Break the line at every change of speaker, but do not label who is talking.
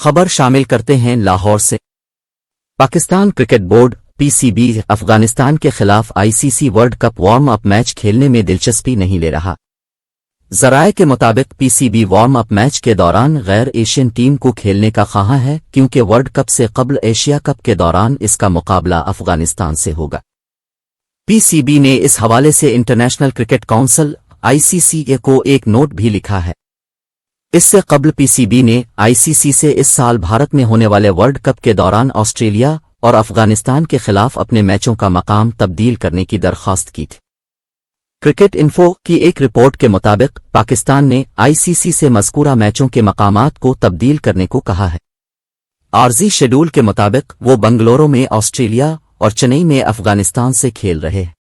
खबर शामिल करते हैं लाहौर से। Pakistan cricket board PCB Afghanistan के खिलाफ ICC world cup warm up match खेलने में दिलचस्पी नहीं ले रहा। जराये के मुताबिक पीसीबी वार्म अप मैच के दौरान गैर एशियन टीम को खेलने का ख्वाह है, क्योंकि वर्ल्ड कप से कबल एशिया कप के दौरान इसका मुकाबला अफगानिस्तान से होगा। पीसीबी ने इस हवाले से इंटरनेशनल क्रिकेट काउंसिल आईसीसी को एक नोट भी लिखा है। इससे कबल पीसीबी ने आईसीसी से इस साल भारत में होने वाले वर्ल्ड कप के दौरान ऑस्ट्रेलिया और अफगानिस्तान के खिलाफ अपने मैचों का मकाम तब्दील करने की दरख्वास्त की थी। क्रिकेट इन्फो की एक रिपोर्ट के मुताबिक पाकिस्तान ने आईसीसी से मज़कूरा मैचों के मकामात को तब्दील करने को कहा है। आर्जी शेड्यूल के मुताबिक वो बंगलुरु में ऑस्ट्रेलिया और चेन्नई में अफगानिस्तान से खेल रहे हैं।